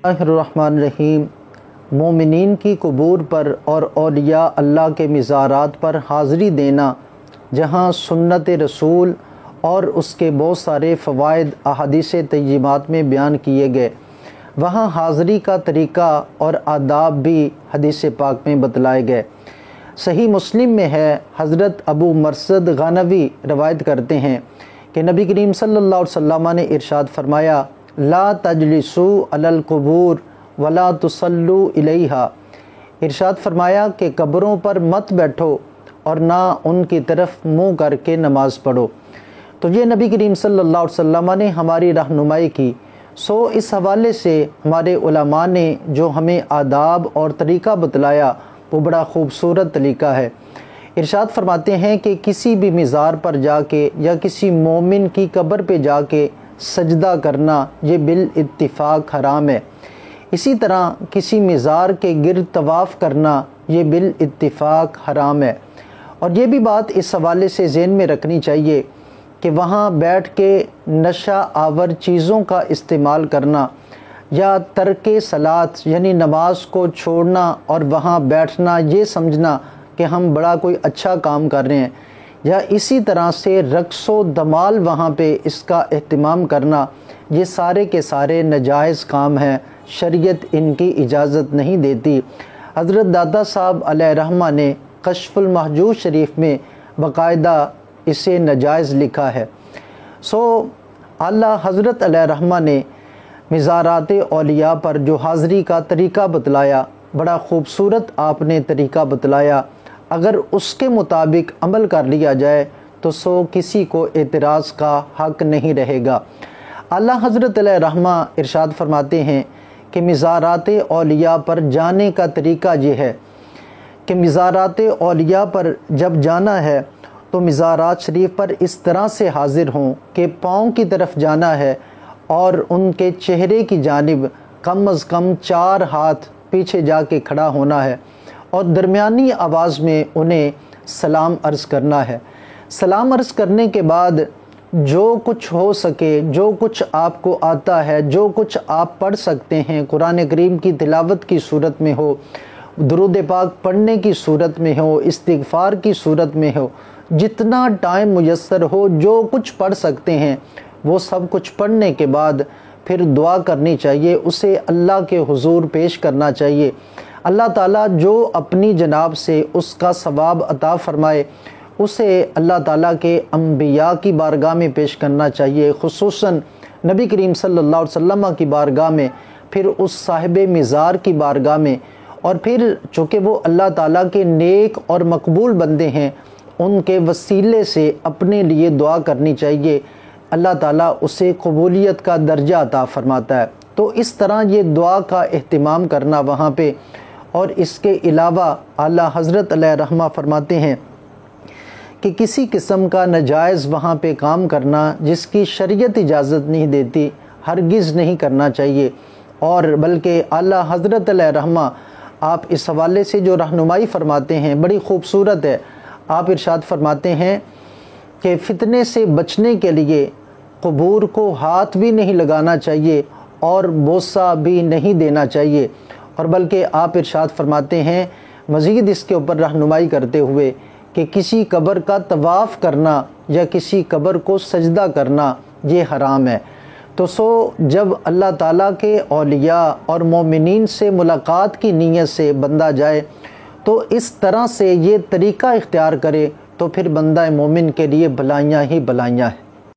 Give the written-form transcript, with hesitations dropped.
اللہ الرحمن الرحیم۔ مومنین کی قبور پر اور اولیاء اللہ کے مزارات پر حاضری دینا، جہاں سنت رسول اور اس کے بہت سارے فوائد احادیث طیبات میں بیان کیے گئے، وہاں حاضری کا طریقہ اور آداب بھی حدیث پاک میں بتلائے گئے۔ صحیح مسلم میں ہے، حضرت ابو مرثد غنوی روایت کرتے ہیں کہ نبی کریم صلی اللہ علیہ وسلم نے ارشاد فرمایا، لا تجلسوا علی القبور ولا تصلوا الیہا۔ ارشاد فرمایا کہ قبروں پر مت بیٹھو اور نہ ان کی طرف منہ کر کے نماز پڑھو۔ تو یہ نبی کریم صلی اللہ علیہ وسلم نے ہماری رہنمائی کی۔ اس حوالے سے ہمارے علماء نے جو ہمیں آداب اور طریقہ بتلایا وہ بڑا خوبصورت طریقہ ہے۔ ارشاد فرماتے ہیں کہ کسی بھی مزار پر جا کے یا کسی مومن کی قبر پہ جا کے سجدہ کرنا یہ بالاتفاق حرام ہے۔ اسی طرح کسی مزار کے گرد طواف کرنا یہ بالاتفاق حرام ہے۔ اور یہ بھی بات اس حوالے سے ذہن میں رکھنی چاہیے کہ وہاں بیٹھ کے نشہ آور چیزوں کا استعمال کرنا یا ترک صلاۃ یعنی نماز کو چھوڑنا اور وہاں بیٹھنا یہ سمجھنا کہ ہم بڑا کوئی اچھا کام کر رہے ہیں، یا اسی طرح سے رقص و دمال وہاں پہ اس کا اہتمام کرنا، یہ سارے کے سارے ناجائز کام ہیں، شریعت ان کی اجازت نہیں دیتی۔ حضرت داتا صاحب علیہ رحمہ نے کشف المحجوب شریف میں باقاعدہ اسے ناجائز لکھا ہے۔ اعلیٰ حضرت علیہ رحمہ نے مزارات اولیاء پر جو حاضری کا طریقہ بتلایا، بڑا خوبصورت آپ نے طریقہ بتلایا، اگر اس کے مطابق عمل کر لیا جائے تو کسی کو اعتراض کا حق نہیں رہے گا۔ اعلیٰ حضرت علیہ رحمہ ارشاد فرماتے ہیں کہ مزارات اولیاء پر جانے کا طریقہ یہ ہے کہ مزارات اولیاء پر جب جانا ہے تو مزارات شریف پر اس طرح سے حاضر ہوں کہ پاؤں کی طرف جانا ہے اور ان کے چہرے کی جانب کم از کم 4 ہاتھ پیچھے جا کے کھڑا ہونا ہے اور درمیانی آواز میں انہیں سلام عرض کرنا ہے۔ سلام عرض کرنے کے بعد جو کچھ ہو سکے، جو کچھ آپ کو آتا ہے، جو کچھ آپ پڑھ سکتے ہیں، قرآن کریم کی تلاوت کی صورت میں ہو، درود پاک پڑھنے کی صورت میں ہو، استغفار کی صورت میں ہو، جتنا ٹائم میسر ہو جو کچھ پڑھ سکتے ہیں وہ سب کچھ پڑھنے کے بعد پھر دعا کرنی چاہیے، اسے اللہ کے حضور پیش کرنا چاہیے۔ اللہ تعالیٰ جو اپنی جناب سے اس کا ثواب عطا فرمائے اسے اللہ تعالیٰ کے انبیاء کی بارگاہ میں پیش کرنا چاہیے، خصوصاً نبی کریم صلی اللہ علیہ وسلم کی بارگاہ میں، پھر اس صاحب مزار کی بارگاہ میں، اور پھر چونکہ وہ اللہ تعالیٰ کے نیک اور مقبول بندے ہیں ان کے وسیلے سے اپنے لیے دعا کرنی چاہیے، اللہ تعالیٰ اسے قبولیت کا درجہ عطا فرماتا ہے۔ تو اس طرح یہ دعا کا اہتمام کرنا وہاں پہ، اور اس کے علاوہ اعلیٰ حضرت علیہ رحمہ فرماتے ہیں کہ کسی قسم کا ناجائز وہاں پہ کام کرنا جس کی شریعت اجازت نہیں دیتی ہرگز نہیں کرنا چاہیے، اور بلکہ اعلیٰ حضرت علیہ رحمہ آپ اس حوالے سے جو رہنمائی فرماتے ہیں بڑی خوبصورت ہے۔ آپ ارشاد فرماتے ہیں کہ فتنے سے بچنے کے لیے قبور کو ہاتھ بھی نہیں لگانا چاہیے اور بوسہ بھی نہیں دینا چاہیے، اور بلکہ آپ ارشاد فرماتے ہیں مزید اس کے اوپر رہنمائی کرتے ہوئے کہ کسی قبر کا طواف کرنا یا کسی قبر کو سجدہ کرنا یہ حرام ہے۔ تو جب اللہ تعالیٰ کے اولیاء اور مومنین سے ملاقات کی نیت سے بندہ جائے تو اس طرح سے یہ طریقہ اختیار کرے تو پھر بندہ مومن کے لیے بھلائیاں ہی بھلائیاں ہیں۔